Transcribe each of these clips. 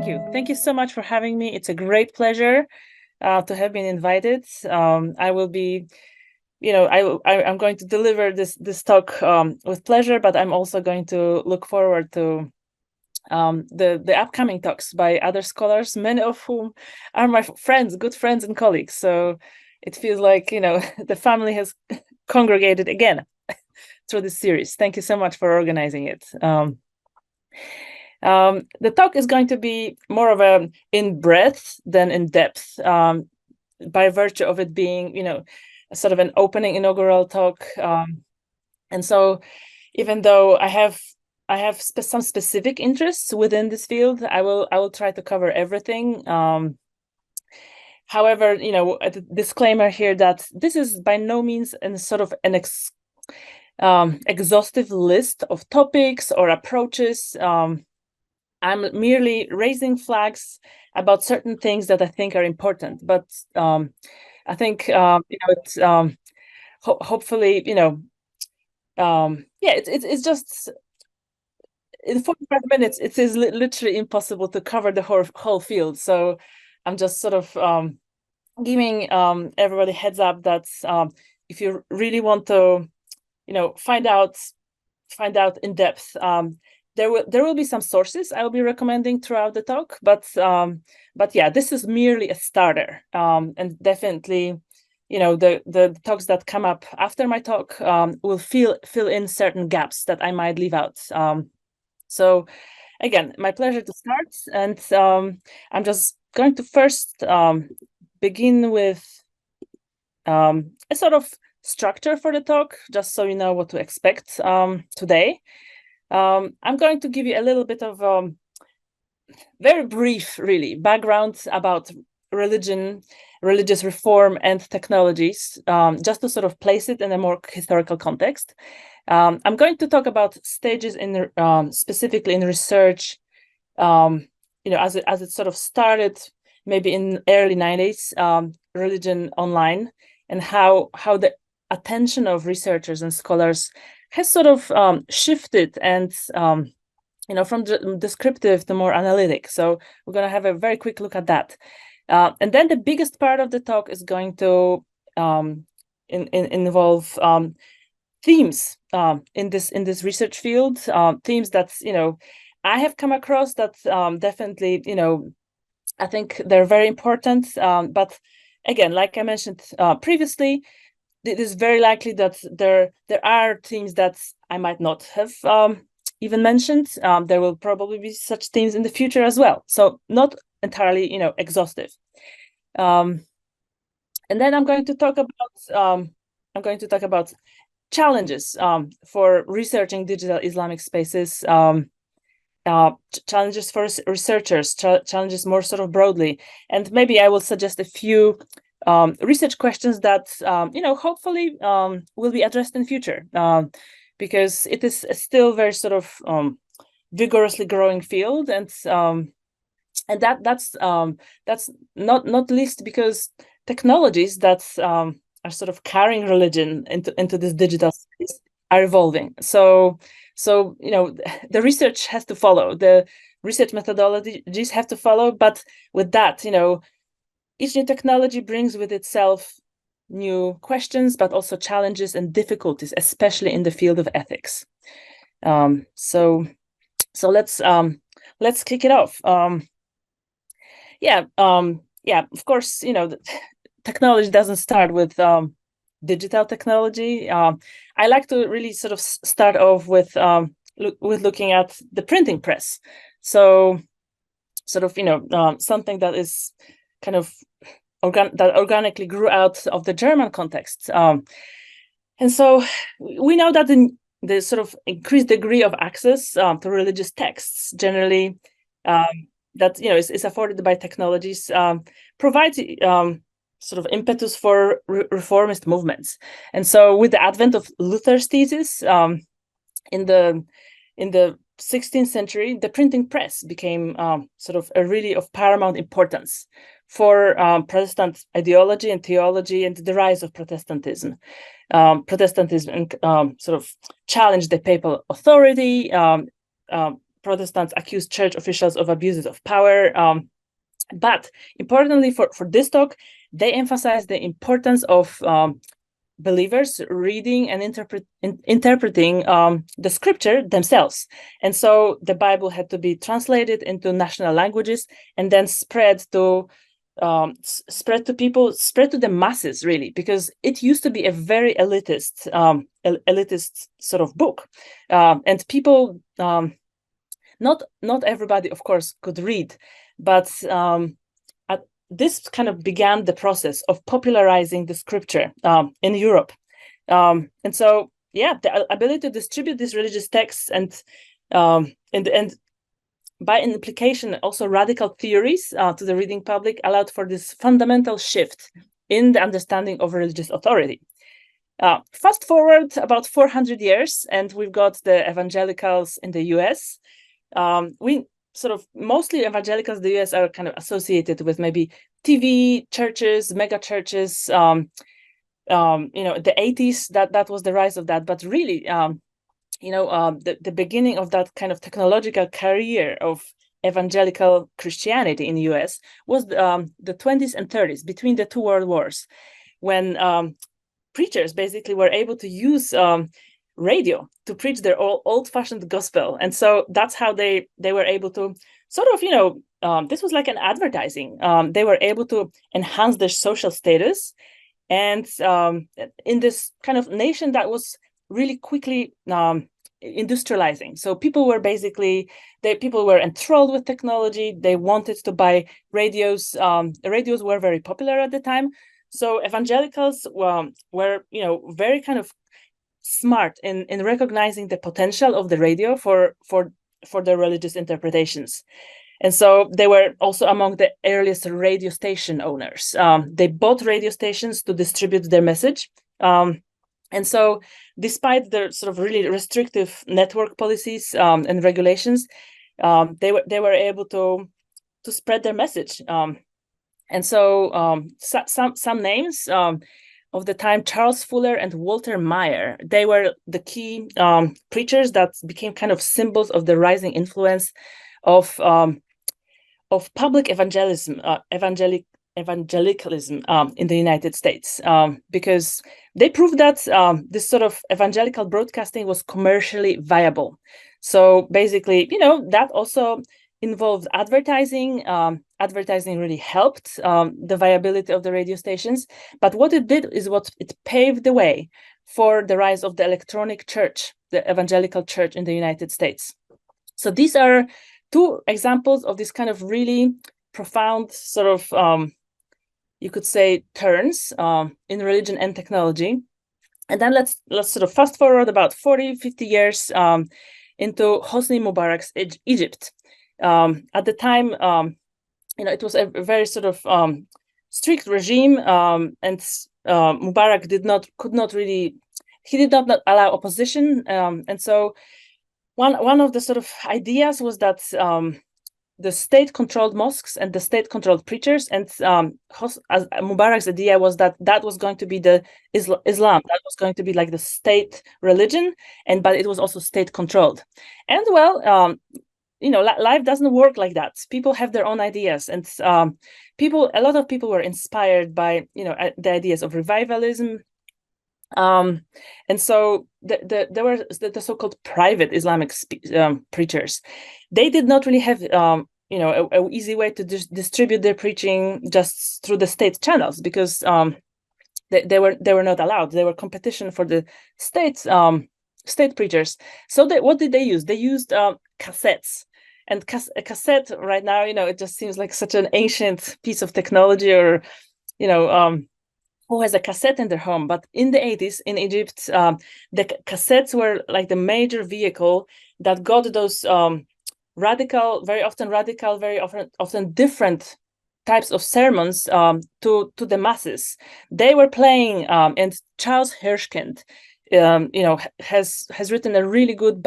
Thank you. Thank you so much for having me. It's a great pleasure to have been invited. I will be, I'm going to deliver this talk with pleasure, but I'm also going to look forward to the upcoming talks by other scholars, many of whom are my friends, good friends and colleagues. So it feels like, the family has congregated again through this series. Thank you so much for organizing it. The talk is going to be more of a in breadth than in depth, by virtue of it being, sort of an opening inaugural talk. And so, even though I have some specific interests within this field, I will try to cover everything. However, a disclaimer here that this is by no means an exhaustive list of topics or approaches. I'm merely raising flags about certain things that I think are important, but I think it's hopefully it's just in 45 minutes. It is literally impossible to cover the whole field. So I'm just sort of giving everybody heads up that if you really want to find out in depth. There will be some sources I will be recommending throughout the talk, but yeah, this is merely a starter, and definitely, the talks that come up after my talk will fill in certain gaps that I might leave out. So, again, my pleasure to start, and I'm just going to first begin with a sort of structure for the talk, just so you know what to expect today. I'm going to give you a little bit of very brief, really, background about religion, religious reform, and technologies, just to sort of place it in a more historical context. I'm going to talk about stages in specifically in research, as it sort of started maybe in early 90s, religion online, and how the attention of researchers and scholars has sort of shifted and, from descriptive to more analytic. So we're going to have a very quick look at that. And then the biggest part of the talk is going to involve themes in this research field, themes that, I have come across that definitely, I think they're very important. But again, like I mentioned previously, it is very likely that there are themes that I might not have even mentioned. There will probably be such themes in the future as well. So not entirely, exhaustive. And then I'm going to talk about challenges for researching digital Islamic spaces. Challenges for researchers, challenges more sort of broadly, and maybe I will suggest a few research questions that hopefully will be addressed in future, because it is still very sort of vigorously growing field, and that's not least because technologies that are sort of carrying religion into this digital space are evolving. So the research has to follow, the research methodologies have to follow, but with that, each new technology brings with itself new questions, but also challenges and difficulties, especially in the field of ethics. So let's kick it off. Of course, technology doesn't start with digital technology. I like to really sort of start off with looking at the printing press. So sort of, something that is kind of that organically grew out of the German context. And so we know that the sort of increased degree of access to religious texts generally that is afforded by technologies provides sort of impetus for reformist movements. And so with the advent of Luther's thesis in the 16th century, the printing press became sort of really of paramount importance for Protestant ideology and theology and the rise of Protestantism. Protestantism sort of challenged the papal authority, Protestants accused church officials of abuses of power. But importantly for this talk, they emphasize the importance of believers reading and interpreting the scripture themselves. And so the Bible had to be translated into national languages and then spread to people, spread to the masses, really, because it used to be a very elitist sort of book. And people, not everybody, of course, could read, but this kind of began the process of popularizing the scripture in Europe. And so, yeah, the ability to distribute these religious texts and by implication, also radical theories to the reading public allowed for this fundamental shift in the understanding of religious authority. Fast forward about 400 years, and we've got the evangelicals in the US. Mostly evangelicals in the US are kind of associated with maybe TV churches, mega churches. The 80s, that was the rise of that. But really, the beginning of that kind of technological career of evangelical Christianity in the US was the 20s and 30s, between the two world wars, when preachers basically were able to use radio to preach their old-fashioned gospel. And so that's how they were able to sort of, this was like an advertising. They were able to enhance their social status. And in this kind of nation that was really quickly industrializing. So people were enthralled with technology. They wanted to buy radios. Radios were very popular at the time. So evangelicals were very kind of smart in recognizing the potential of the radio for their religious interpretations. And so they were also among the earliest radio station owners. They bought radio stations to distribute their message. And so despite their sort of really restrictive network policies and regulations, they were able to spread their message. And so some names of the time, Charles Fuller and Walter Maier, they were the key preachers that became kind of symbols of the rising influence of public evangelism, evangelicalism in the United States, because they proved that this sort of evangelical broadcasting was commercially viable. So basically, that also involved advertising. Advertising really helped the viability of the radio stations. But what it did is it paved the way for the rise of the electronic church, the evangelical church in the United States. So these are two examples of this kind of really profound sort of, you could say, turns in religion and technology. And then let's sort of fast forward about 40, 50 years into Hosni Mubarak's Egypt. At the time, it was a very sort of strict regime, and Mubarak did not allow opposition, and so one of the sort of ideas was that the state-controlled mosques and the state-controlled preachers, and Mubarak's idea was that was going to be the Islam, that was going to be like the state religion, but it was also state-controlled. And well, life doesn't work like that. People have their own ideas, and a lot of people were inspired by the ideas of revivalism, and so there were the so-called private Islamic preachers. They did not really have an easy way to distribute their preaching just through the state channels, because they were not allowed. They were competition for the state preachers. So what did they use? They used cassettes. And a cassette right now, it just seems like such an ancient piece of technology, or, who has a cassette in their home. But in the 80s in Egypt, the cassettes were like the major vehicle that got those very often different types of sermons to the masses. They were playing, and Charles Hirschkind, has written a really good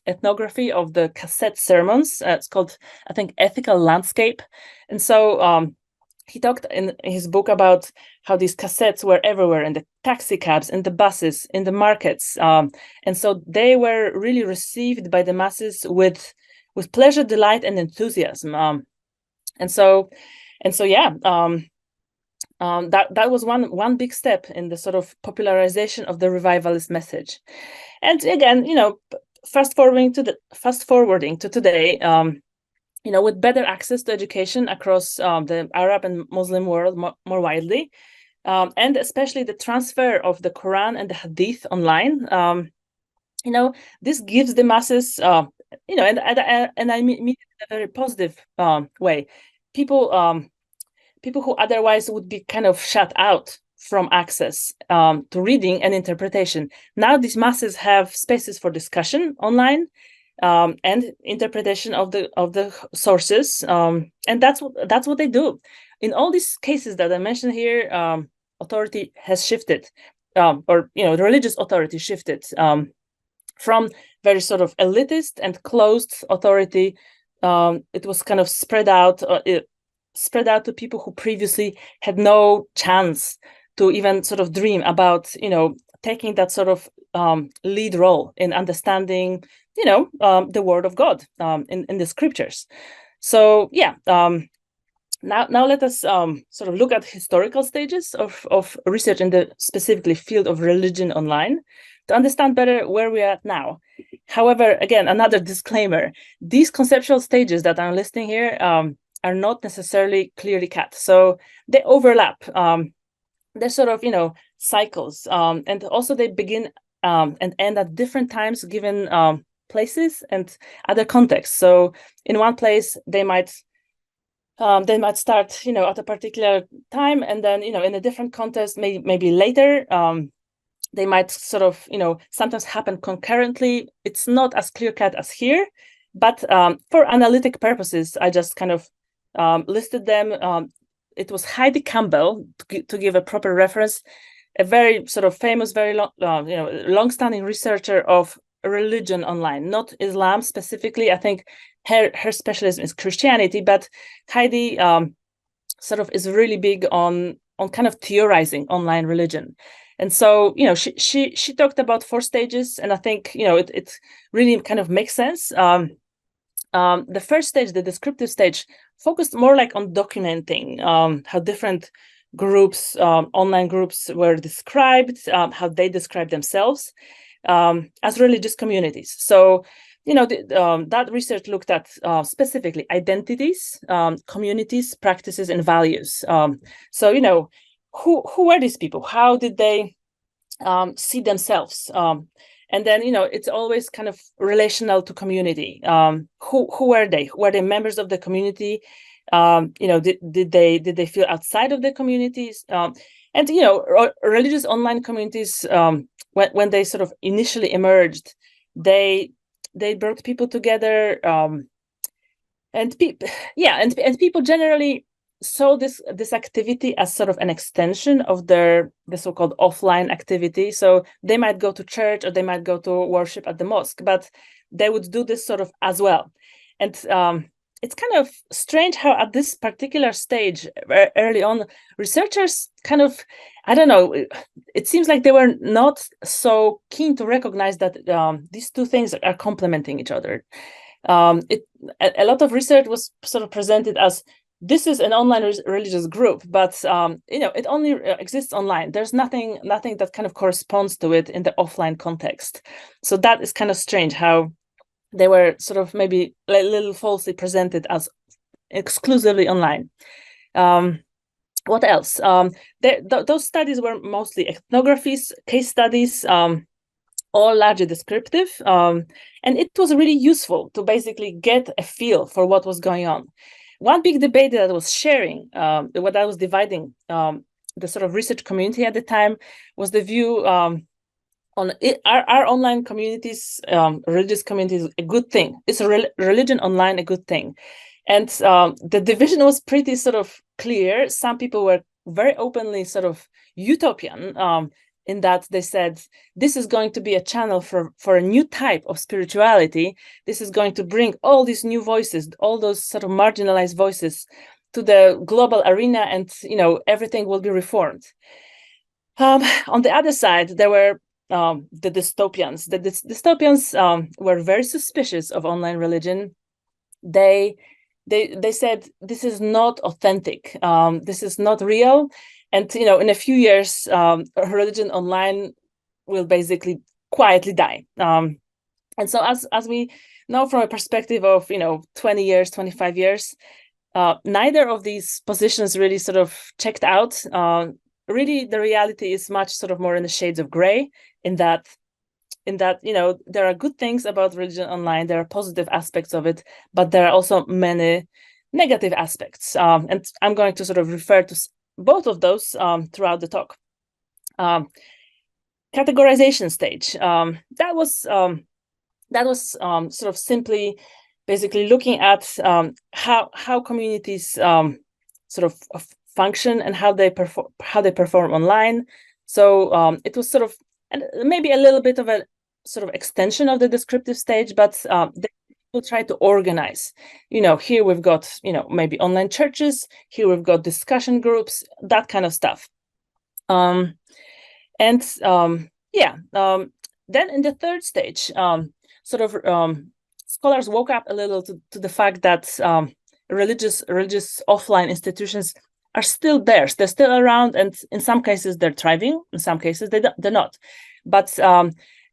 ethnography of the cassette sermons. It's called, I think, Ethical Landscape. And so he talked in his book about how these cassettes were everywhere, in the taxi cabs, in the buses, in the markets. And so they were really received by the masses with with pleasure, delight, and enthusiasm. And so yeah, that was one big step in the sort of popularization of the revivalist message. And again, fast forwarding to today, with better access to education across the Arab and Muslim world more widely, and especially the transfer of the Quran and the Hadith online, this gives the masses, and I mean it in a very positive way. People who otherwise would be kind of shut out from access to reading and interpretation. Now these masses have spaces for discussion online, and interpretation of the sources, and that's what they do. In all these cases that I mentioned here, authority has shifted, or the religious authority shifted from very sort of elitist and closed authority. It was kind of spread out to people who previously had no chance to even sort of dream about taking that sort of lead role in understanding the word of God in the scriptures. So yeah, now let us sort of look at historical stages of research in the specifically field of religion online to understand better where we are at now. However, again, another disclaimer: these conceptual stages that I'm listing here are not necessarily clearly cut, so they overlap. They're sort of cycles, and also they begin and end at different times given places and other contexts. So in one place they might start at a particular time, and then in a different context maybe later. They might sort of sometimes happen concurrently. It's not as clear cut as here, but for analytic purposes I just kind of listed them. It was Heidi Campbell, to give a proper reference, a very sort of famous, very long-standing researcher of religion online, not Islam specifically. I think her specialism is Christianity, but Heidi sort of is really big on kind of theorizing online religion. And so she talked about 4 stages, and I think it really kind of makes sense. The first stage, the descriptive stage, focused more like on documenting how different groups, online groups, were described, how they describe themselves as religious communities. So that research looked at specifically identities, communities, practices, and values. So who were these people? How did they see themselves? And then it's always kind of relational to community. Who were they? Were they members of the community? Did they feel outside of the communities? And religious online communities, when they sort of initially emerged, they brought people together, and people generally saw this activity as sort of an extension of the so-called offline activity. So they might go to church or they might go to worship at the mosque, but they would do this sort of as well. And it's kind of strange how at this particular stage, early on, researchers kind of, I don't know, it seems like they were not so keen to recognize that these two things are complementing each other. A lot of research was sort of presented as, this is an online religious group, but it only exists online. There's nothing that kind of corresponds to it in the offline context. So that is kind of strange how they were sort of maybe a little falsely presented as exclusively online. What else? Those studies were mostly ethnographies, case studies, all largely descriptive, and it was really useful to basically get a feel for what was going on. One big debate that I was sharing, what I was dividing the sort of research community at the time, was the view on are online communities, religious communities, a good thing? Is religion online a good thing? And the division was pretty sort of clear. Some people were very openly sort of utopian, in that they said, this is going to be a channel for a new type of spirituality. This is going to bring all these new voices, all those sort of marginalized voices, to the global arena, and everything will be reformed. On the other side, there were the dystopians. The dystopians were very suspicious of online religion. they said this is not authentic, this is not real, and in a few years, religion online will basically quietly die. And so as we know from a perspective of 20 years, 25 years, neither of these positions really sort of checked out. Really, the reality is much sort of more in the shades of gray, in that there are good things about religion online, there are positive aspects of it, but there are also many negative aspects. And I'm going to sort of refer to both of those throughout the talk. Categorization stage. That was sort of simply basically looking at how communities sort of function and how they perform online. So it was sort of maybe a little bit of a sort of extension of the descriptive stage, but they will try to organize. Here we've got maybe online churches. Here we've got discussion groups, that kind of stuff. Then in the third stage, scholars woke up a little to the fact that religious offline institutions are still there. They're still around, and in some cases they're thriving. In some cases they're not. But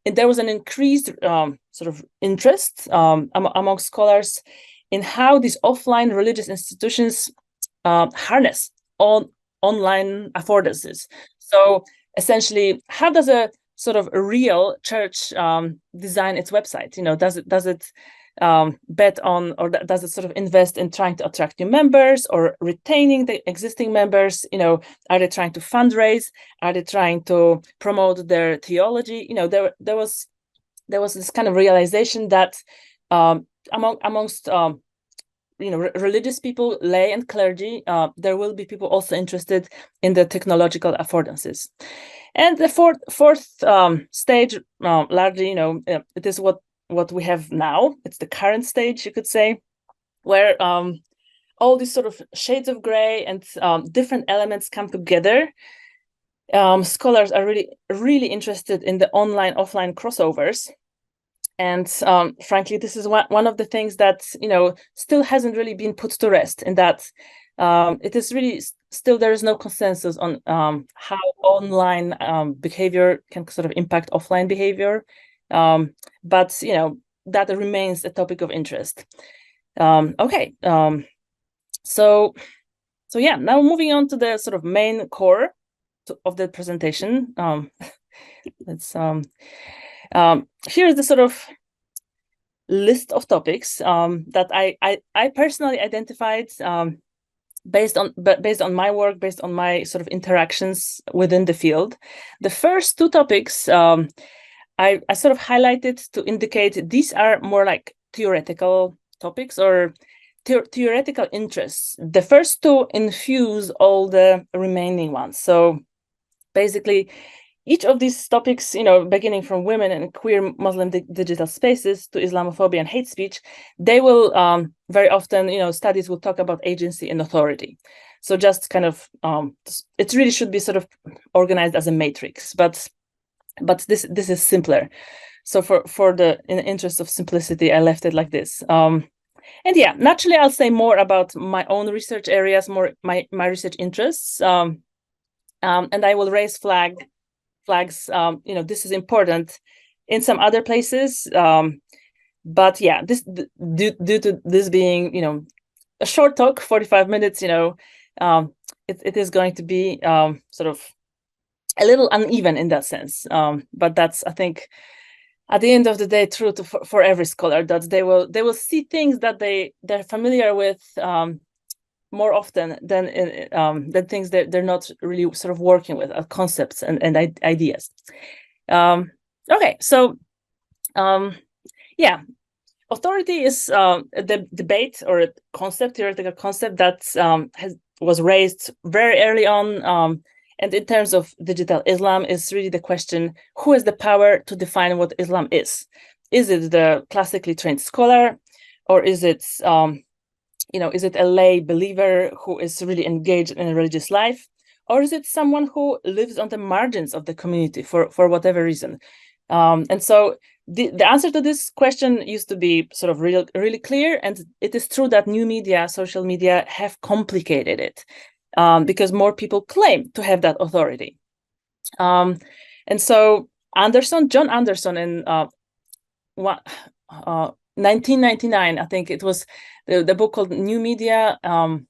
there was an increased sort of interest among scholars in how these offline religious institutions harness online affordances. So essentially, how does a sort of a real church design its website? Does it bet on, or does it sort of invest in trying to attract new members or retaining the existing members? Are they trying to fundraise? Are they trying to promote their theology? There was this kind of realization that amongst religious people, lay and clergy, there will be people also interested in the technological affordances. And the fourth stage, largely, it is what we have now. It's the current stage, you could say, where all these sort of shades of gray and different elements come together. Scholars are really interested in the online-offline crossovers. And frankly, this is one of the things that still hasn't really been put to rest, in that it is really still there is no consensus on how online behavior can sort of impact offline behavior. But that remains a topic of interest. Okay, so yeah. Now moving on to the sort of main core of the presentation. Let's here's the sort of list of topics that I personally identified based on my work, based on my sort of interactions within the field. The first two topics I sort of highlighted to indicate these are more like theoretical topics or theoretical interests. The first two infuse all the remaining ones. So basically, each of these topics, beginning from women and queer Muslim digital spaces to Islamophobia and hate speech, they will very often, studies will talk about agency and authority. So just kind of, it really should be sort of organized as a matrix, but this is simpler. So in the interest of simplicity, I left it like this. And yeah, naturally, I'll say more about my own research areas, more my research interests, and I will raise flags. This is important in some other places, but yeah, this due to this being a short talk, 45 minutes, it is going to be sort of a little uneven in that sense, but that's, I think, at the end of the day, true for every scholar, that they will see things that they're familiar with more often than things that they're not really sort of working with, concepts and ideas. Okay, so yeah, authority is the debate or a theoretical concept that was raised very early on, and in terms of digital Islam, is really the question: who has the power to define what Islam is? Is it the classically trained scholar, or is it is it a lay believer who is really engaged in a religious life? Or is it someone who lives on the margins of the community for whatever reason? And so the answer to this question used to be sort of really clear, and it is true that new media, social media, have complicated it because more people claim to have that authority. And so John Anderson in 1999, I think it was the book called New Media and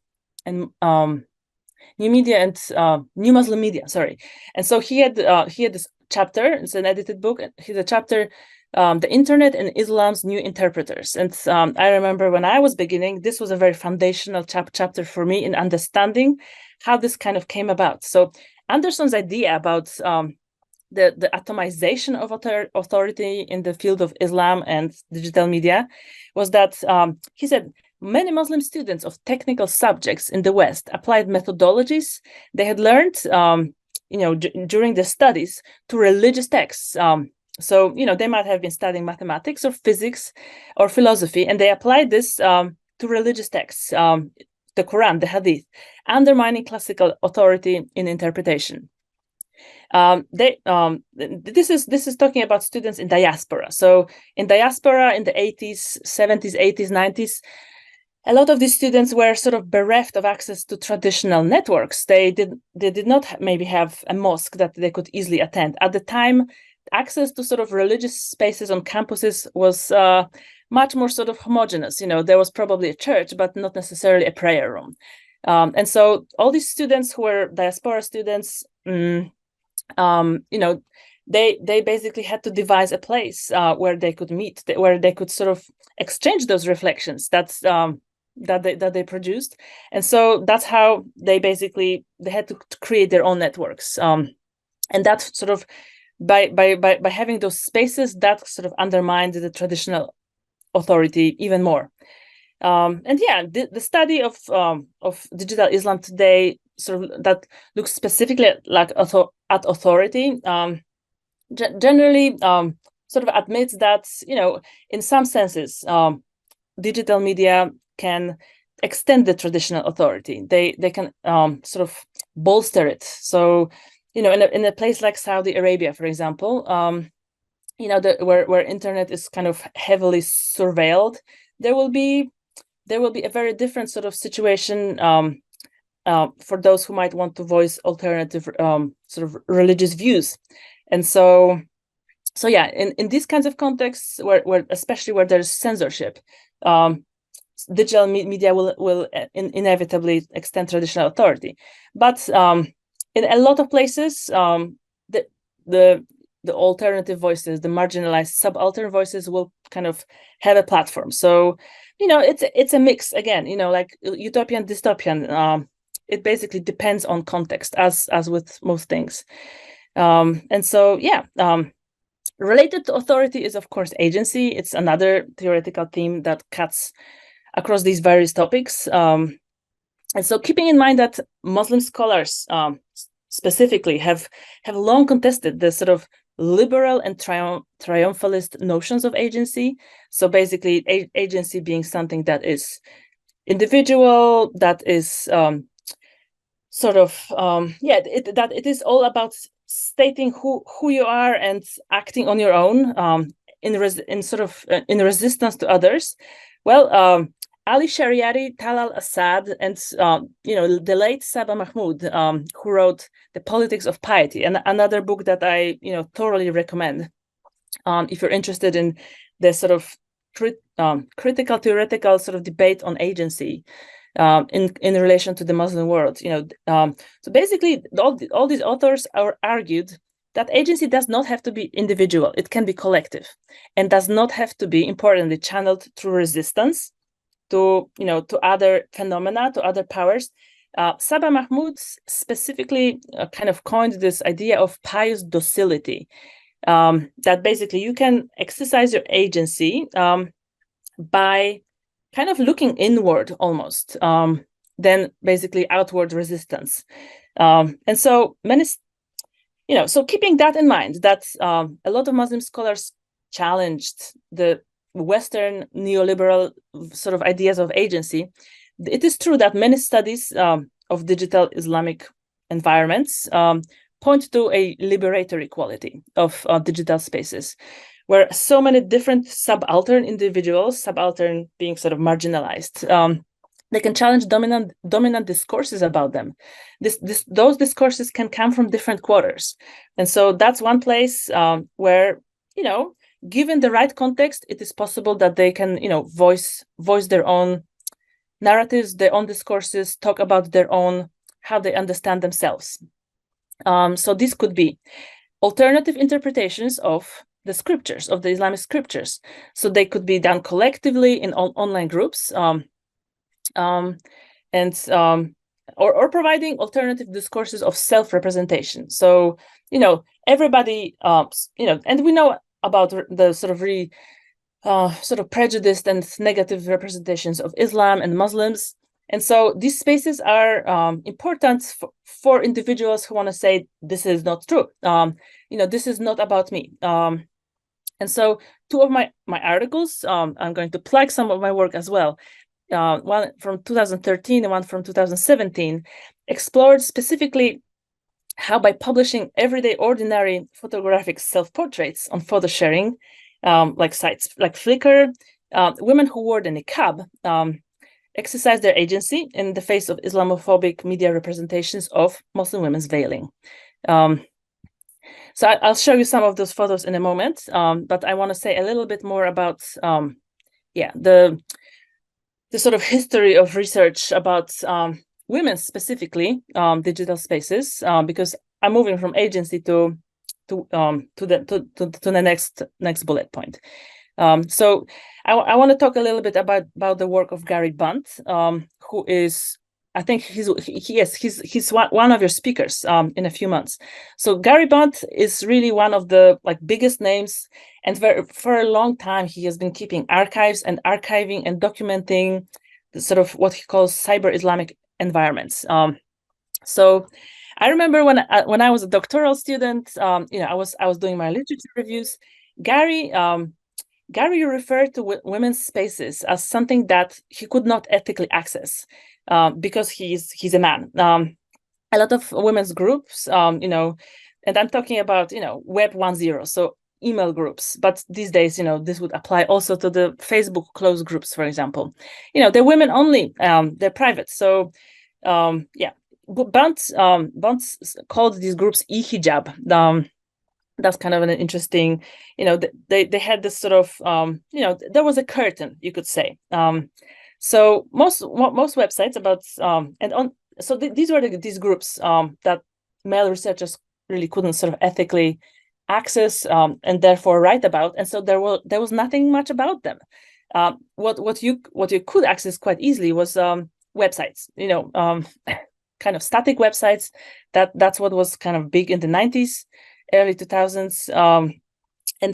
New Muslim Media. Sorry, and so he had this chapter. It's an edited book. He's a chapter, the Internet and Islam's New Interpreters. And I remember when I was beginning, this was a very foundational chapter for me in understanding how this kind of came about. So Anderson's idea about the atomization of authority in the field of Islam and digital media was that he said many Muslim students of technical subjects in the West applied methodologies they had learned during their studies to religious texts. So they might have been studying mathematics or physics or philosophy, and they applied this to religious texts, the Quran, the Hadith, undermining classical authority in interpretation. This is talking about students in diaspora. So in diaspora in the 80s, 70s, 80s, 90s, a lot of these students were sort of bereft of access to traditional networks. They did not maybe have a mosque that they could easily attend. At the time, access to sort of religious spaces on campuses was much more sort of homogeneous. There was probably a church, but not necessarily a prayer room. And so all these students who were diaspora students, they basically had to devise a place where they could meet, where they could sort of exchange those reflections that they produced. And so that's how they had to create their own networks. And that sort of by having those spaces, that sort of undermined the traditional authority even more. And yeah, the study of digital Islam today, sort of that looks specifically at authority, generally sort of admits that in some senses digital media can extend the traditional authority. They can sort of bolster it. So in a place like Saudi Arabia, for example, where internet is kind of heavily surveilled, there will be a very different sort of situation for those who might want to voice alternative sort of religious views. And so yeah, in these kinds of contexts, where especially where there's censorship, digital media will inevitably extend traditional authority. But in a lot of places, the alternative voices, the marginalized subaltern voices, will kind of have a platform. So it's a mix again. Like utopian, dystopian. It basically depends on context, as with most things. And so yeah. Related to authority is, of course, agency. It's another theoretical theme that cuts across these various topics. And so keeping in mind that Muslim scholars specifically have long contested the sort of liberal and triumphalist notions of agency. So basically agency being something that is individual, that is that it is all about stating who you are and acting on your own in resistance to others. Well, Ali Shariati, Talal Assad, and the late Saba Mahmoud, who wrote The Politics of Piety, and another book that I thoroughly recommend if you're interested in the sort of critical theoretical sort of debate on agency in relation to the Muslim world. So basically, all these authors argued that agency does not have to be individual; it can be collective, and does not have to be, importantly, channeled through resistance to other phenomena, to other powers. Saba Mahmoud specifically kind of coined this idea of pious docility, that basically you can exercise your agency by kind of looking inward almost, then basically outward resistance. And so so keeping that in mind, that a lot of Muslim scholars challenged the Western neoliberal sort of ideas of agency. It is true that many studies of digital Islamic environments point to a liberatory quality of digital spaces, where so many different subaltern individuals, subaltern being sort of marginalized, they can challenge dominant discourses about them. Those discourses can come from different quarters. And so that's one place where, given the right context, it is possible that they can, voice their own narratives, their own discourses, talk about their own, how they understand themselves. So this could be alternative interpretations of the scriptures, of the Islamic scriptures. So they could be done collectively in online groups, or providing alternative discourses of self-representation. So, everybody, and we know about the sort of really sort of prejudiced and negative representations of Islam and Muslims. And so these spaces are important for individuals who want to say, this is not true. This is not about me. And so two of my articles, I'm going to plug some of my work as well. One from 2013 and one from 2017, explored specifically how by publishing everyday ordinary photographic self-portraits on photo sharing, like sites like Flickr, women who wore the niqab exercise their agency in the face of Islamophobic media representations of Muslim women's veiling. So I'll show you some of those photos in a moment, but I want to say a little bit more about the sort of history of research about women, specifically digital spaces, because I'm moving from agency to the next bullet point. So I want to talk a little bit about the work of Gary Bunt, who is, I think he's one of your speakers in a few months. So Gary Bunt is really one of the biggest names, and for a long time he has been keeping archives and archiving and documenting the sort of what he calls cyber Islamic environments. So I remember when I was a doctoral student, I was doing my literature reviews. Gary referred to women's spaces as something that he could not ethically access because he's a man. A lot of women's groups, and I'm talking about Web 1.0, so email groups. But these days, this would apply also to the Facebook closed groups, for example. They're women only. They're private. So Bunt called these groups e-hijab. That's kind of an interesting, they had this sort of, there was a curtain, you could say. So most websites about, these were these groups that male researchers really couldn't sort of ethically access and therefore write about. And so there was nothing much about them. What you could access quite easily was websites, kind of static websites. That's what was kind of big in the 90s. Early 2000s,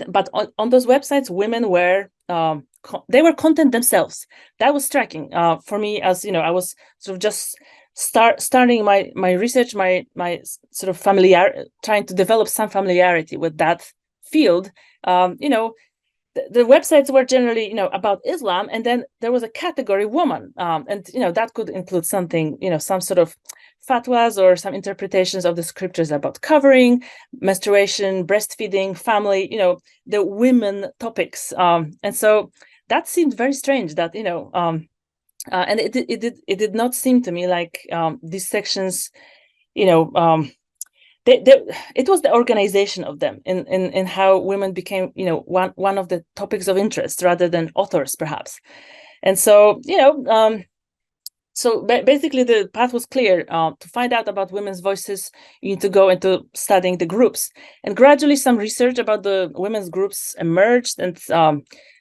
but on those websites, women were they were content themselves. That was striking for me, as I was sort of just starting my research, my sort of trying to develop some familiarity with that field. The websites were generally about Islam, and then there was a category woman, and that could include something, some sort of fatwas or some interpretations of the scriptures about covering, menstruation, breastfeeding, family, the women topics. And so that seemed very strange that, and it did not seem to me like these sections, it was the organization of them in how women became, one of the topics of interest rather than authors, perhaps. And so, so basically, the path was clear. To find out about women's voices, you need to go into studying the groups. And gradually, some research about the women's groups emerged, and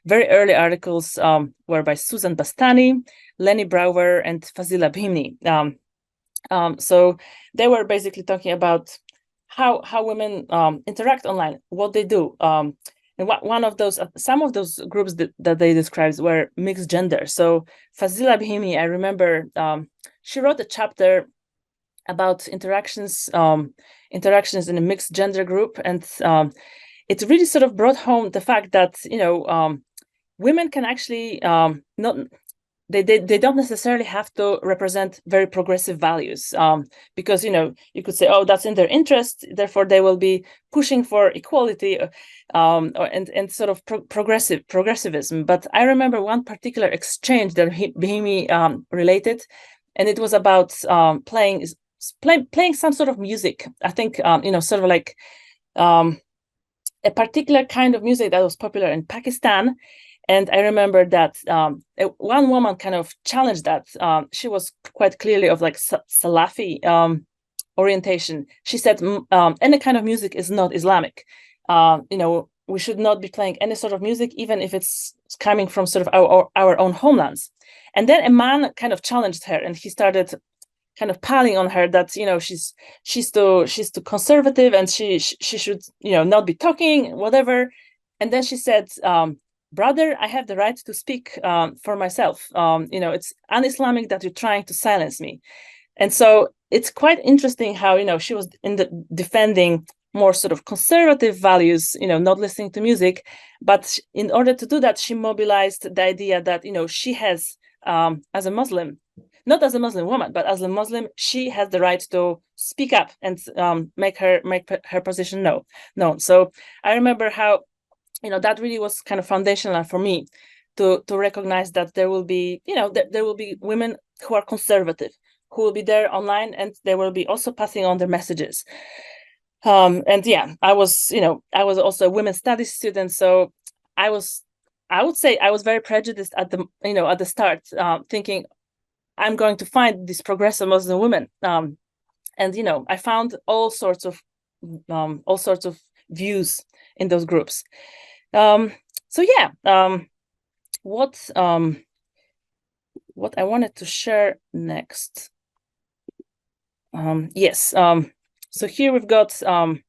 very early articles were by Susan Bastani, Lenny Brower, and Fazila Bhimni. So they were basically talking about how women interact online, what they do. And one of those, some of those groups that they described were mixed gender. So Fazila Bhimi, I remember, she wrote a chapter about interactions in a mixed gender group, and it really sort of brought home the fact that women can actually not they don't necessarily have to represent very progressive values, because you could say, oh, that's in their interest, therefore they will be pushing for equality, and sort of progressivism. But I remember one particular exchange that Bahimi related, and it was about playing some sort of music. I think sort of like a particular kind of music that was popular in Pakistan. And I remember that one woman kind of challenged that. She was quite clearly of like Salafi orientation. She said, any kind of music is not Islamic. We should not be playing any sort of music, even if it's coming from sort of our own homelands. And then a man kind of challenged her, and he started kind of piling on her that she's too conservative, and she should not be talking, whatever. And then she said, brother, I have the right to speak for myself. It's un-Islamic that you're trying to silence me. And so it's quite interesting how she was defending more sort of conservative values, not listening to music. But in order to do that, she mobilized the idea that she has, as a Muslim, not as a Muslim woman, but as a Muslim, she has the right to speak up and make her position known. So I remember how that really was kind of foundational for me to recognize that there will be there will be women who are conservative, who will be there online, and they will be also passing on their messages. And yeah, I was also a women's studies student, so I would say I was very prejudiced at the start, thinking I'm going to find these progressive Muslim women, and I found all sorts of views in those groups. So yeah, what I wanted to share next. Yes. So here we've got the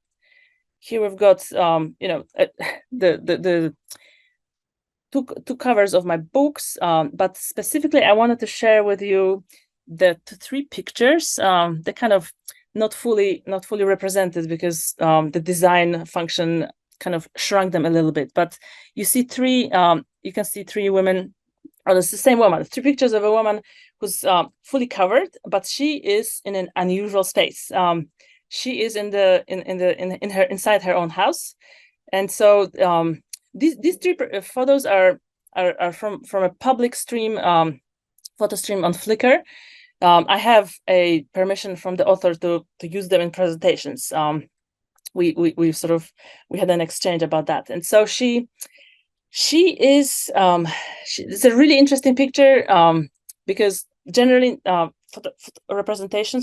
two covers of my books, but specifically I wanted to share with you the three pictures. They're kind of not fully represented because the design function kind of shrunk them a little bit. But you see you can see three women. Oh, it's the same woman. Three pictures of a woman who's fully covered, but she is in an unusual space. She is inside her own house, and so these three photos are from a public stream, photo stream on Flickr. I have a permission from the author to use them in presentations. We had an exchange about that, and so she is it's a really interesting picture, because generally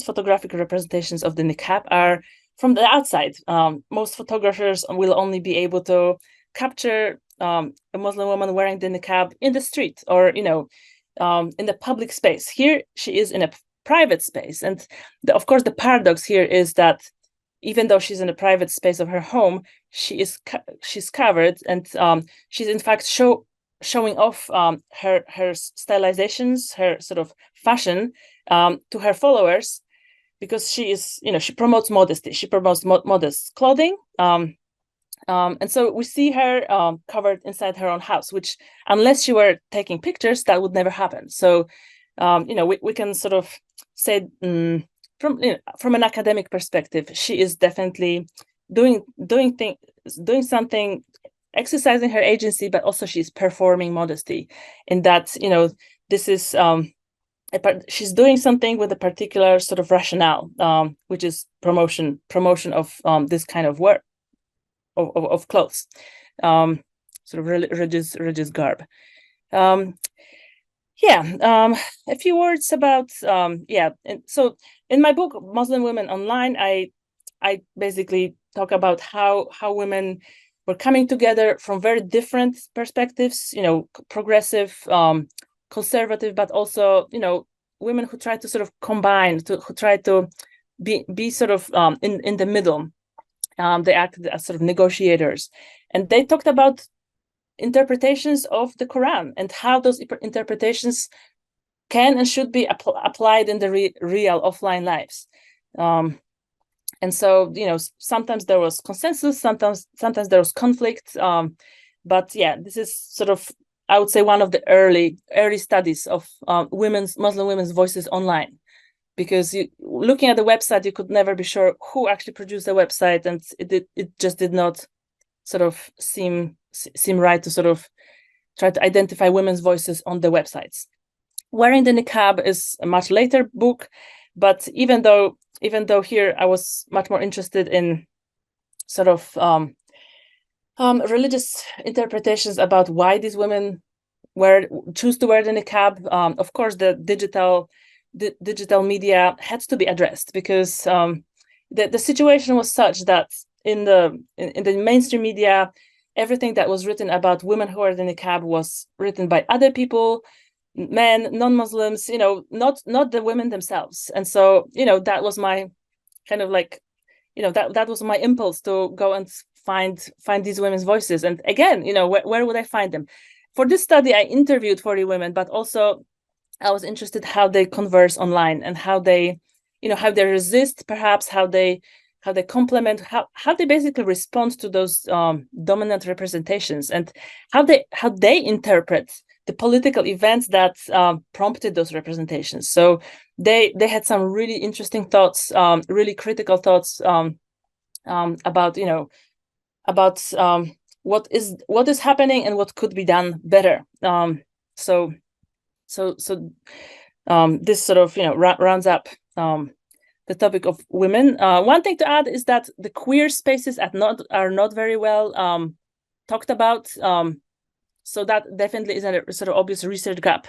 photographic representations of the niqab are from the outside. Most photographers will only be able to capture a Muslim woman wearing the niqab in the street or in the public space. Here she is in a private space, and of course the paradox here is that even though she's in a private space of her home, she's covered, and she's in fact showing off her stylizations, her sort of fashion to her followers, because she is she promotes modesty, she promotes modest clothing, and so we see her covered inside her own house, which unless she were taking pictures, that would never happen. So we can sort of say from an academic perspective, she is definitely doing something, exercising her agency, but also she's performing modesty in that this is she's doing something with a particular sort of rationale, which is promotion of this kind of work of clothes, sort of religious garb. A few words about and so in my book Muslim Women Online, I basically talk about how women were coming together from very different perspectives, progressive, conservative, but also women who try to sort of combine, who try to be sort of in the middle. They acted as sort of negotiators, and they talked about interpretations of the Quran and how those interpretations can and should be applied in the real offline lives. And so sometimes there was consensus, sometimes there was conflict, but yeah, this is sort of I would say, one of the early studies of Muslim women's voices online, because looking at the website, you could never be sure who actually produced the website, and it just did not sort of seem right to sort of try to identify women's voices on the websites. Wearing the Niqab is a much later book, but even though here I was much more interested in sort of religious interpretations about why these women choose to wear the Niqab. Of course, the digital media had to be addressed, because the situation was such that in the mainstream media, everything that was written about women who wear the Niqab was written by other people, men, non-Muslims, not the women themselves. And so, that was my kind of like, that was my impulse to go and find these women's voices. And again, where would I find them? For this study, I interviewed 40 women, but also I was interested how they converse online, and how they, how they resist, perhaps how they complement, how they basically respond to those dominant representations, and how they interpret the political events that prompted those representations. So they had some really interesting thoughts, really critical thoughts about what is happening and what could be done better. So this sort of rounds up the topic of women. One thing to add is that the queer spaces are not very well talked about. So that definitely is a sort of obvious research gap.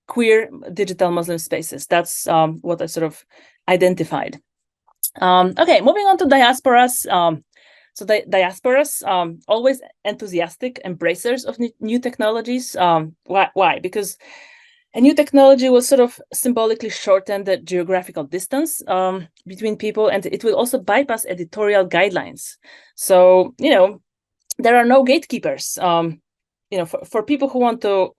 Queer digital Muslim spaces. That's what I sort of identified. Okay, moving on to diasporas. So the diasporas, always enthusiastic embracers of new technologies. Why? Because a new technology will sort of symbolically shorten the geographical distance between people, and it will also bypass editorial guidelines. So, there are no gatekeepers. For people who want to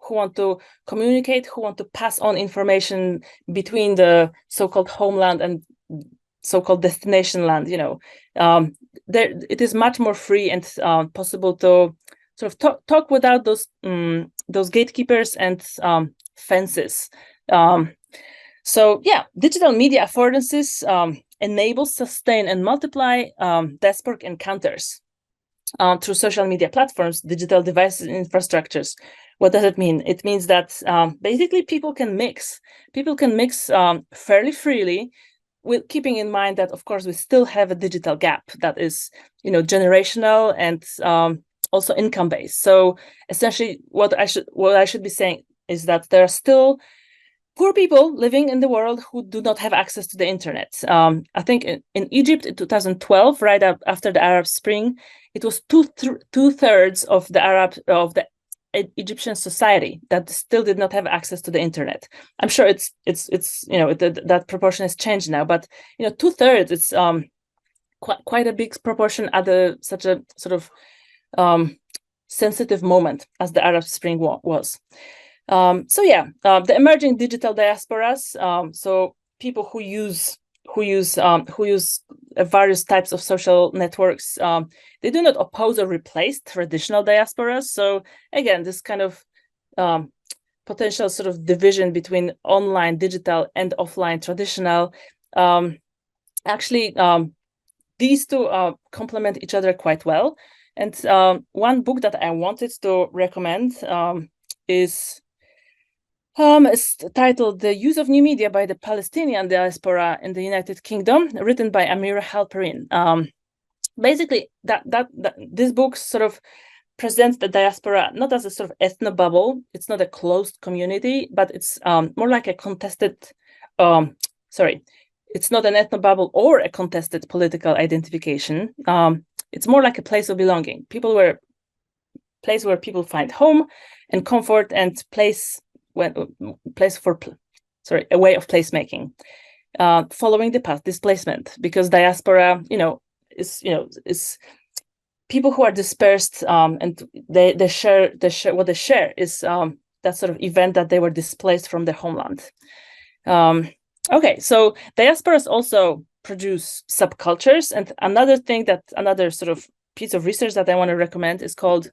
communicate, who want to pass on information between the so-called homeland and so-called destination land, it is much more free and possible to sort of talk without those gatekeepers and fences. So yeah, digital media affordances enable, sustain, and multiply diasporic encounters through social media platforms, digital devices, and infrastructures. What does it mean? It means that basically people can mix fairly freely, with keeping in mind that, of course, we still have a digital gap that is, generational and also income-based. So essentially, what I should be saying is that there are still poor people living in the world who do not have access to the internet. I think in Egypt in 2012, right after the Arab Spring, it was two-thirds of the Egyptian society that still did not have access to the internet. I'm sure it's that proportion has changed now, but two-thirds, it's quite a big proportion at such a sort of sensitive moment as the Arab Spring was. So yeah, the emerging digital diasporas, so people who use various types of social networks, they do not oppose or replace traditional diasporas. So again, this kind of potential sort of division between online, digital, and offline, traditional, actually these two complement each other quite well. And one book that I wanted to recommend is it's titled "The Use of New Media by the Palestinian Diaspora in the United Kingdom," written by Amira Halperin. Basically, this book sort of presents the diaspora not as a sort of ethnobubble. It's not a closed community, but it's more like a contested. It's not an ethnobubble or a contested political identification. It's more like a place of belonging. Place where people find home and comfort, and a way of placemaking, following the path displacement, because diaspora, is people who are dispersed, and they share what they share is that sort of event that they were displaced from their homeland. Okay, so diasporas also produce subcultures, and another sort of piece of research that I want to recommend is called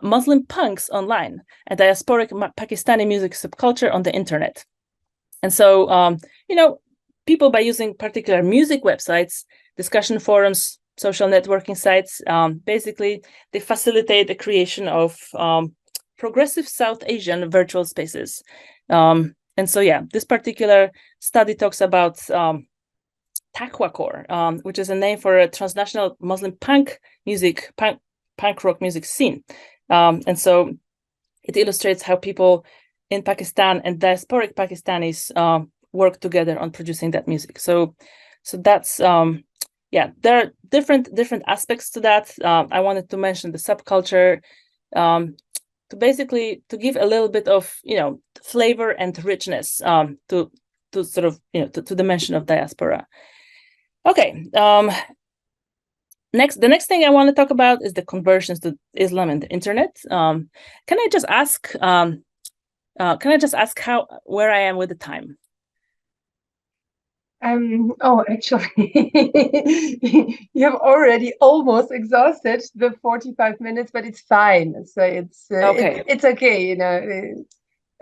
Muslim punks online, a diasporic Pakistani music subculture on the internet. And so, people, by using particular music websites, discussion forums, social networking sites, basically, they facilitate the creation of progressive South Asian virtual spaces. And so, this particular study talks about Takwacore, which is a name for a transnational Muslim punk rock music scene. And so it illustrates how people in Pakistan and diasporic Pakistanis work together on producing that music. So that's there are different aspects to that. I wanted to mention the subculture to give a little bit of flavor and richness to sort of to the mention of diaspora. Okay. The next thing I want to talk about is the conversions to Islam and the internet. Can I just ask where I am with the time? Actually, you have already almost exhausted the 45 minutes, but it's fine. So it's okay. It's okay,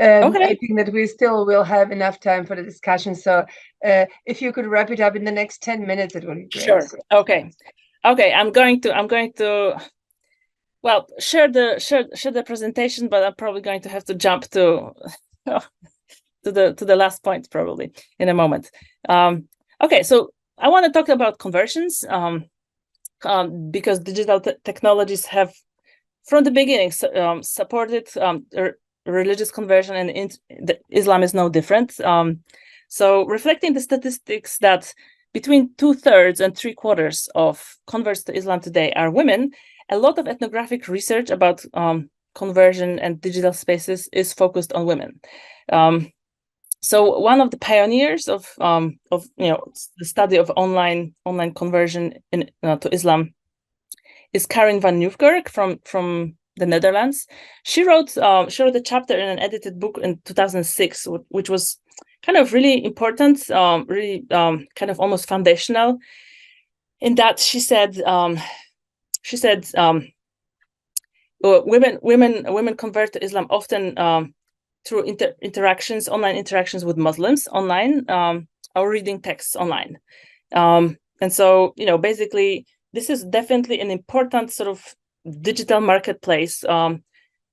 Okay. I think that we still will have enough time for the discussion. So if you could wrap it up in the next 10 minutes, it would be great. Sure. Okay. I'm going to share the presentation, but I'm probably going to have to jump to the last point probably in a moment. Okay, so I want to talk about conversions because digital technologies have from the beginning supported religious conversion, and Islam is no different. So reflecting the statistics that between 2/3 and 3/4 of converts to Islam today are women, a lot of ethnographic research about conversion and digital spaces is focused on women. So one of the pioneers of the study of online conversion to Islam is Karin van Nieuwkerk from the Netherlands. She wrote a chapter in an edited book in 2006, which was kind of really important, kind of almost foundational. In that, she said women convert to Islam often through online interactions with Muslims online, or reading texts online. And so, basically, this is definitely an important sort of digital marketplace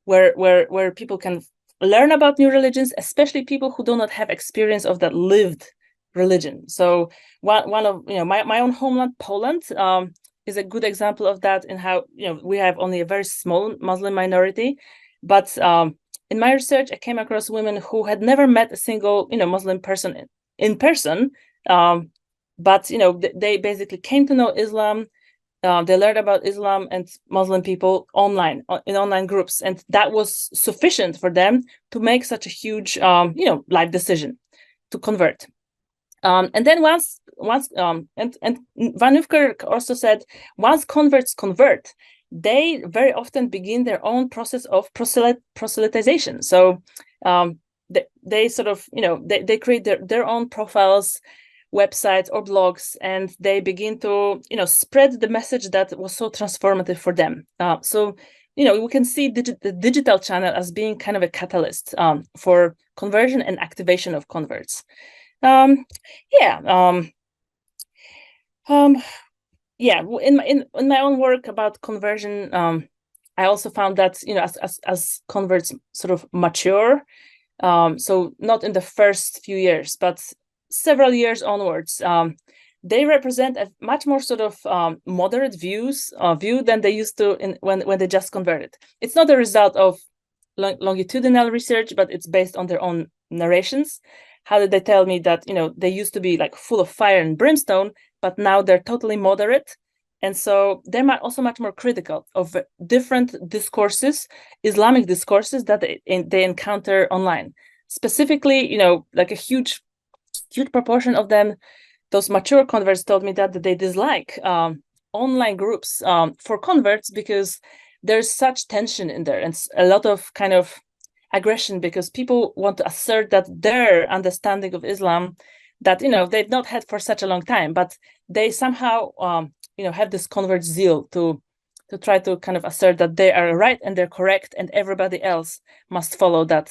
where people can learn about new religions, especially people who do not have experience of that lived religion. So one of my own homeland, Poland, is a good example of that, in how we have only a very small Muslim minority, but in my research, I came across women who had never met a single Muslim person in person, but they basically came to know Islam. They learned about Islam and Muslim people online, in online groups, and that was sufficient for them to make such a huge life decision to convert. And then once and Van Nieuwkerk also said, once converts convert, they very often begin their own process of proselytization. So they sort of they create their own profiles, websites or blogs, and they begin to spread the message that was so transformative for them. So we can see the digital channel as being kind of a catalyst for conversion and activation of converts. In my own work about conversion, I also found that as converts sort of mature, so not in the first few years, but several years onwards, they represent a much more sort of moderate view than they used to when they just converted. It's not a result of longitudinal research, but it's based on their own narrations. How did they tell me that they used to be like full of fire and brimstone, but now they're totally moderate? And so they're also much more critical of different discourses, Islamic discourses that they encounter online. Specifically, like a huge proportion of them, those mature converts, told me that they dislike online groups for converts because there's such tension in there and a lot of kind of aggression, because people want to assert that their understanding of Islam that they've not had for such a long time, but they somehow have this convert zeal to to try to kind of assert that they are right and they're correct, and everybody else must follow that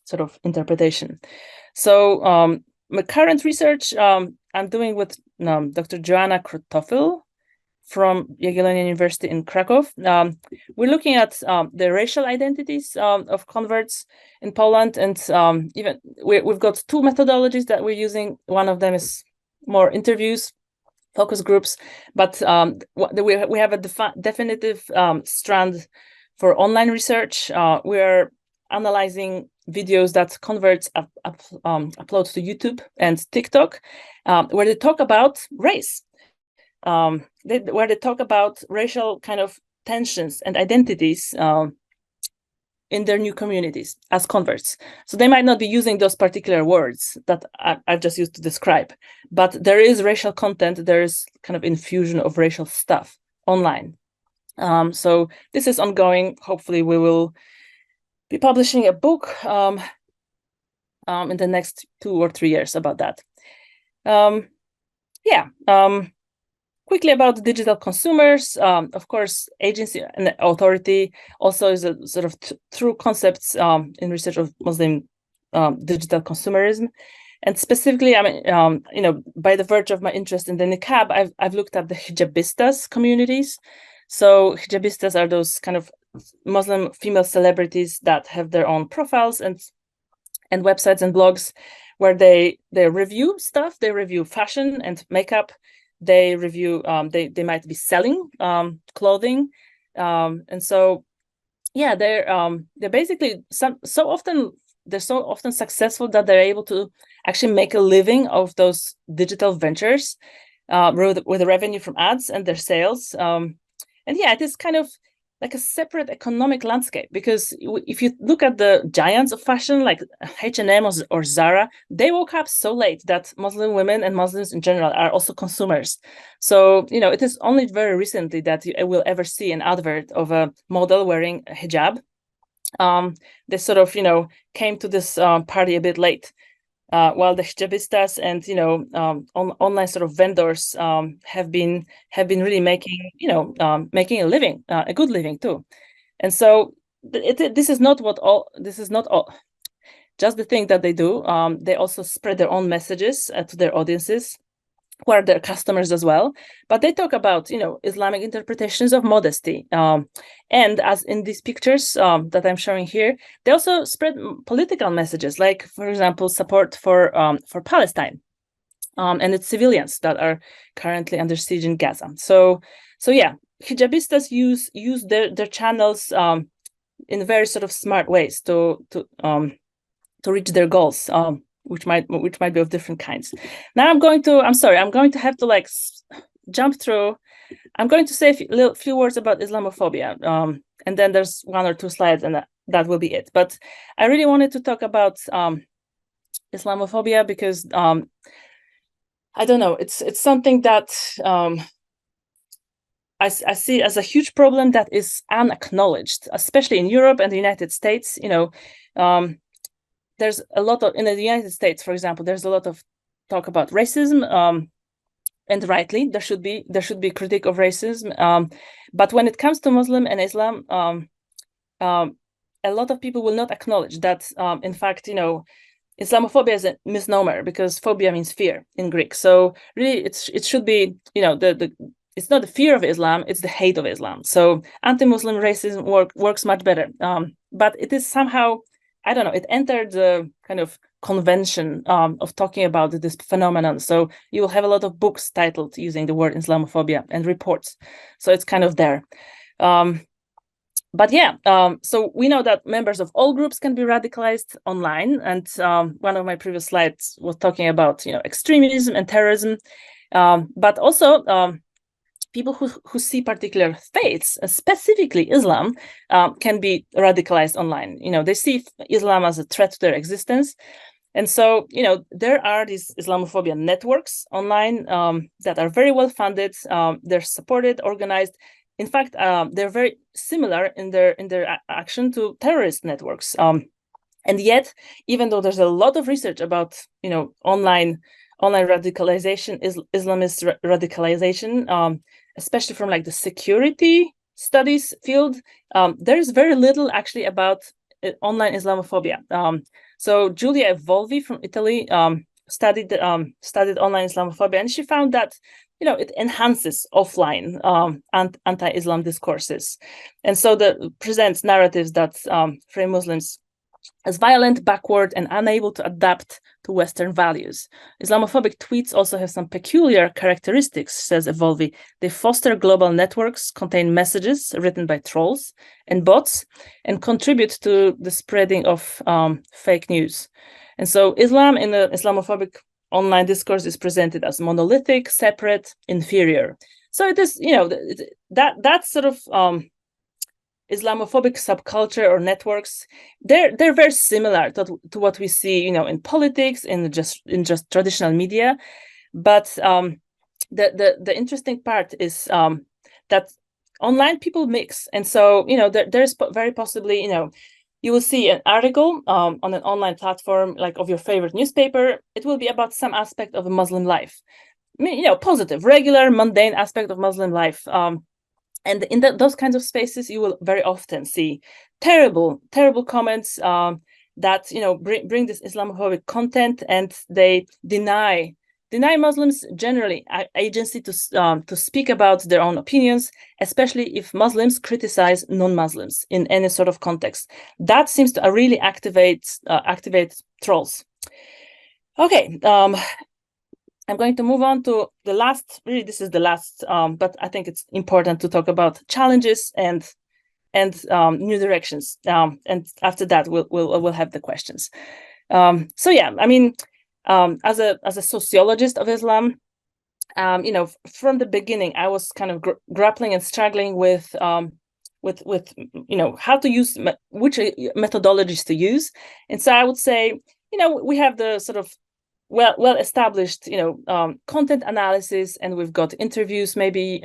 sort of interpretation. So my current research I'm doing with Dr. Joanna Krotofil from Jagiellonian University in Krakow. We're looking at the racial identities of converts in Poland, and even we've got two methodologies that we're using. One of them is more interviews, focus groups, but we have a definitive strand for online research. We're analyzing videos that converts upload to YouTube and TikTok, where they talk about race. Where they talk about racial kind of tensions and identities in their new communities as converts. So they might not be using those particular words that I've just used to describe, but there is racial content, there is kind of infusion of racial stuff online. So this is ongoing. Hopefully we will be publishing a book in the next 2 or 3 years about that. Quickly about digital consumers. Of course, agency and authority also is a sort of true concepts in research of Muslim digital consumerism. And specifically, I mean, by the virtue of my interest in the niqab, I've looked at the hijabistas communities. So hijabistas are those kind of Muslim female celebrities that have their own profiles and websites and blogs where they review stuff. They review fashion and makeup. They review. They might be selling clothing, and so yeah, they're basically so often successful that they're able to actually make a living of those digital ventures with the revenue from ads and their sales. And yeah, it is kind of like a separate economic landscape, because if you look at the giants of fashion like H&M or Zara, they woke up so late that Muslim women and Muslims in general are also consumers. So, it is only very recently that you will ever see an advert of a model wearing a hijab. They sort of, came to this party a bit late. While the hijabistas and online sort of vendors have been really making making a living, a good living too, and so this is not all just the thing that they do. They also spread their own messages to their audiences, who are their customers as well. But they talk about Islamic interpretations of modesty, and as in these pictures that I'm showing here, they also spread political messages, like, for example, support for Palestine and its civilians that are currently under siege in Gaza. So yeah, hijabistas use their channels in very sort of smart ways to reach their goals, which might be of different kinds. Now I'm going to have to jump through. I'm going to say a few words about Islamophobia, and then there's 1 or 2 slides, and that will be it. But I really wanted to talk about Islamophobia because I don't know, it's something that I see as a huge problem that is unacknowledged, especially in Europe and the United States. There's a lot of, in the United States, for example, there's a lot of talk about racism, and rightly there should be critique of racism. But when it comes to Muslim and Islam, a lot of people will not acknowledge that. In fact, Islamophobia is a misnomer, because phobia means fear in Greek. So really, it should be it's not the fear of Islam, it's the hate of Islam. So anti-Muslim racism works much better. But it is somehow, I don't know, it entered the kind of convention of talking about this phenomenon. So you will have a lot of books titled using the word Islamophobia and reports. So it's kind of there. But yeah, so we know that members of all groups can be radicalized online. And one of my previous slides was talking about, extremism and terrorism, but also people who see particular faiths, specifically Islam, can be radicalized online. They see Islam as a threat to their existence. And so, there are these Islamophobia networks online that are very well funded. They're supported, organized. In fact, they're very similar in their action to terrorist networks. And yet, even though there's a lot of research about, online online radicalization, Islamist radicalization, especially from like the security studies field. There is very little actually about online Islamophobia. So Giulia Evolvi from Italy studied online Islamophobia, and she found that it enhances offline anti-Islam discourses, and so that presents narratives that frame Muslims as violent, backward, and unable to adapt to Western values. Islamophobic tweets also have some peculiar characteristics, says Evolvi. They foster global networks, contain messages written by trolls and bots, and contribute to the spreading of fake news. And so Islam in the Islamophobic online discourse is presented as monolithic, separate, inferior. So it is, that sort of Islamophobic subculture or networks, they're very similar to what we see, in politics, in just traditional media. But the interesting part is that online people mix, and so there's very possibly you will see an article on an online platform like of your favorite newspaper. It will be about some aspect of a Muslim life, positive, regular, mundane aspect of Muslim life. And in those kinds of spaces, you will very often see terrible comments that bring this Islamophobic content, and they deny Muslims generally agency to speak about their own opinions, especially if Muslims criticize non-Muslims in any sort of context. That seems to really activate trolls. Okay. I'm going to move on to the last. Really, this is the last, but I think it's important to talk about challenges and new directions. And after that, we'll have the questions. So yeah, I mean, as a sociologist of Islam, from the beginning, I was kind of grappling and struggling with how to use which methodologies to use. And so I would say, we have the sort of well established content analysis, and we've got interviews maybe,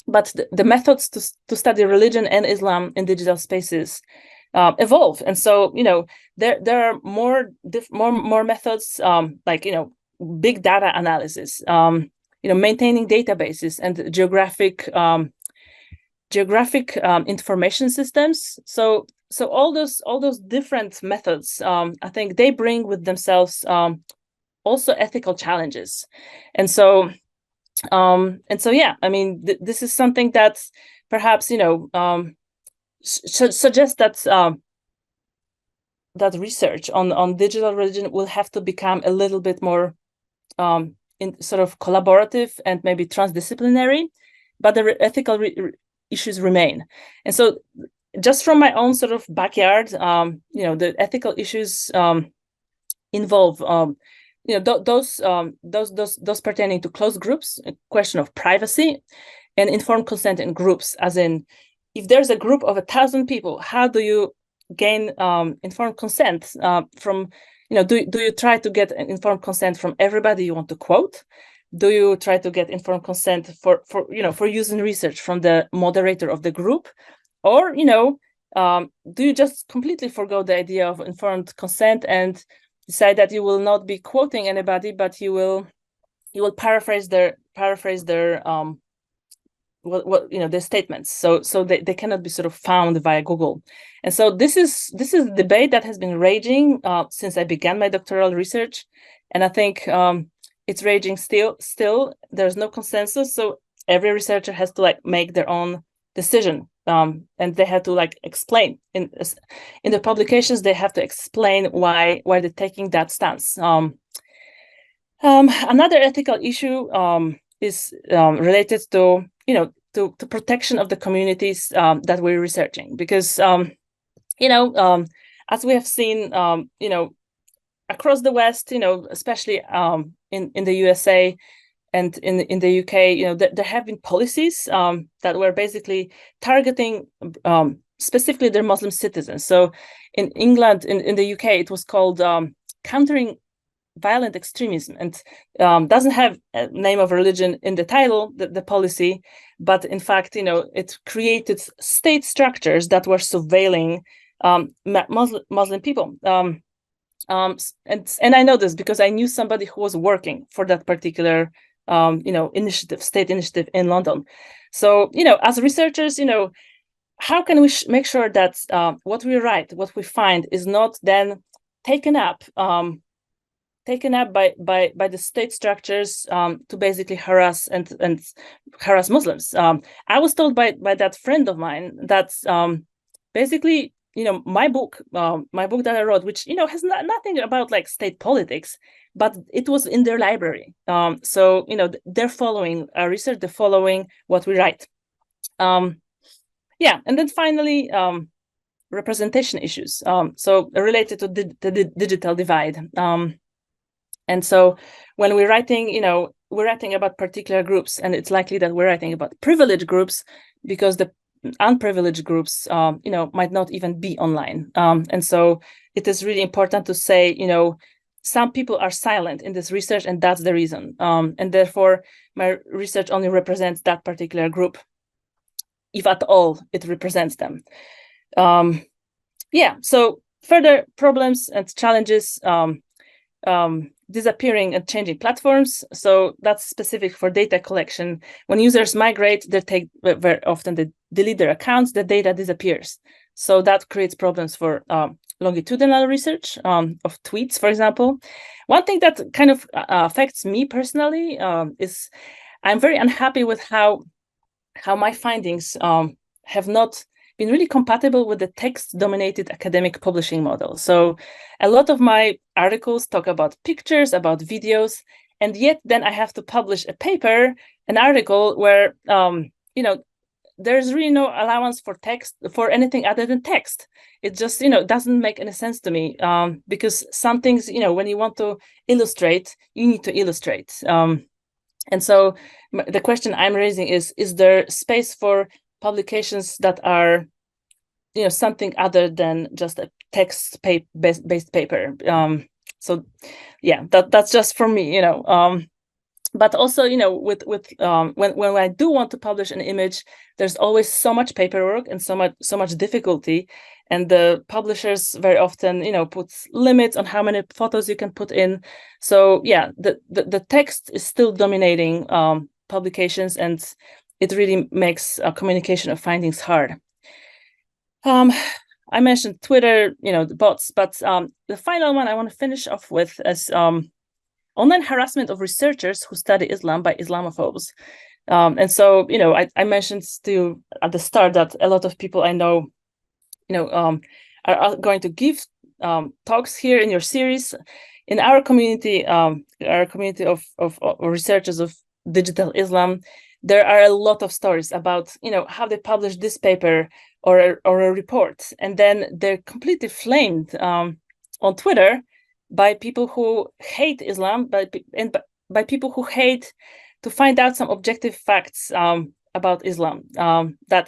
but the methods to study religion and Islam in digital spaces evolve. And so there are more methods, like big data analysis, maintaining databases and geographic information systems. So all those different methods, I think they bring with themselves also ethical challenges. And so yeah, I mean, this is something that perhaps suggests that that research on digital religion will have to become a little bit more in sort of collaborative and maybe transdisciplinary, but the ethical issues remain. And so just from my own sort of backyard, the ethical issues involve those pertaining to closed groups, a question of privacy and informed consent in groups, as in, if there's a group of 1,000 people, how do you gain informed consent from, do you try to get an informed consent from everybody you want to quote? Do you try to get informed consent for using research from the moderator of the group? Or, do you just completely forgo the idea of informed consent and decide that you will not be quoting anybody, but you will paraphrase their their statements, so they cannot be sort of found via Google. And so this is a debate that has been raging since I began my doctoral research, and I think it's raging still. There's no consensus, so every researcher has to make their own decision, and they have to explain in the publications. They have to explain why they're taking that stance. Another ethical issue is related to to protection of the communities that we're researching, because as we have seen across the West, especially in the USA and in the UK, there have been policies that were basically targeting specifically their Muslim citizens. So in England, in the UK, it was called countering violent extremism, and doesn't have a name of religion in the title, the policy, but in fact, it created state structures that were surveilling Muslim people. And I know this because I knew somebody who was working for that particular initiative, state initiative in London. So as researchers, how can we make sure that what we write, what we find, is not then taken up by the state structures to basically harass and harass Muslims? I was told by that friend of mine that basically, my book that I wrote, which has nothing about like state politics, but it was in their library. So they're following our research, they're following what we write. Yeah, and then finally, representation issues. So related to the digital divide. And so when we're writing, we're writing about particular groups, and it's likely that we're writing about privileged groups because the unprivileged groups, might not even be online. And so it is really important to say, some people are silent in this research, and that's the reason. And therefore, my research only represents that particular group, if at all it represents them. Yeah, so further problems and challenges, disappearing and changing platforms. So that's specific for data collection. When users migrate, very often they delete their accounts, the data disappears. So that creates problems for longitudinal research of tweets, for example. One thing that kind of affects me personally is I'm very unhappy with how my findings have not been really compatible with the text-dominated academic publishing model. So a lot of my articles talk about pictures, about videos, and yet then I have to publish a paper, an article where there's really no allowance for text, for anything other than text. It just doesn't make any sense to me, because some things, when you want to illustrate, you need to illustrate. And so the question I'm raising is there space for publications that are something other than just a text-based paper? So yeah, that's just for me, but also with when I do want to publish an image, there's always so much paperwork and so much difficulty, and the publishers very often put limits on how many photos you can put in. So yeah, the text is still dominating publications, and it really makes communication of findings hard. I mentioned Twitter, the bots, but the final one I want to finish off with is online harassment of researchers who study Islam by Islamophobes. And so, I mentioned to you at the start that a lot of people I know, are going to give talks here in your series. In our community of researchers of digital Islam, there are a lot of stories about, how they publish this paper or a report, and then they're completely flamed on Twitter by people who hate Islam, and by people who hate to find out some objective facts about Islam that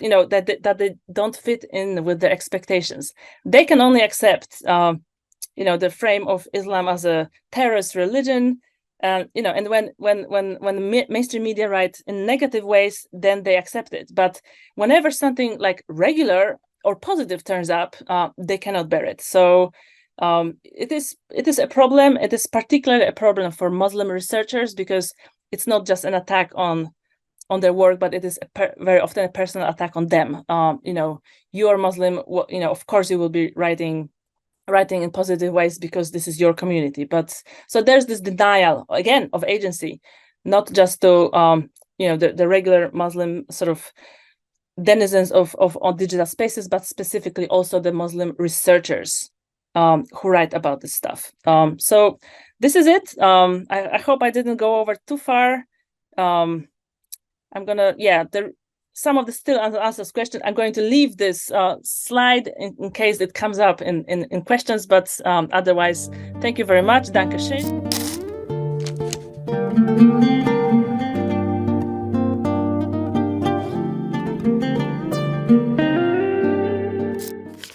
that they don't fit in with their expectations. They can only accept the frame of Islam as a terrorist religion, and when the mainstream media write in negative ways, then they accept it. But whenever something like regular or positive turns up, they cannot bear it. So it is a problem. It is particularly a problem for Muslim researchers because it's not just an attack on their work, but it is very often a personal attack on them. You are Muslim, of course you will be writing in positive ways because this is your community. But so there's this denial again of agency, not just to the regular Muslim sort of denizens of digital spaces, but specifically also the Muslim researchers who write about this stuff. So this is it. I hope I didn't go over too far. I'm gonna, some of the still unanswered questions, I'm going to leave this slide in case it comes up in questions, but otherwise, thank you very much. Danke schön.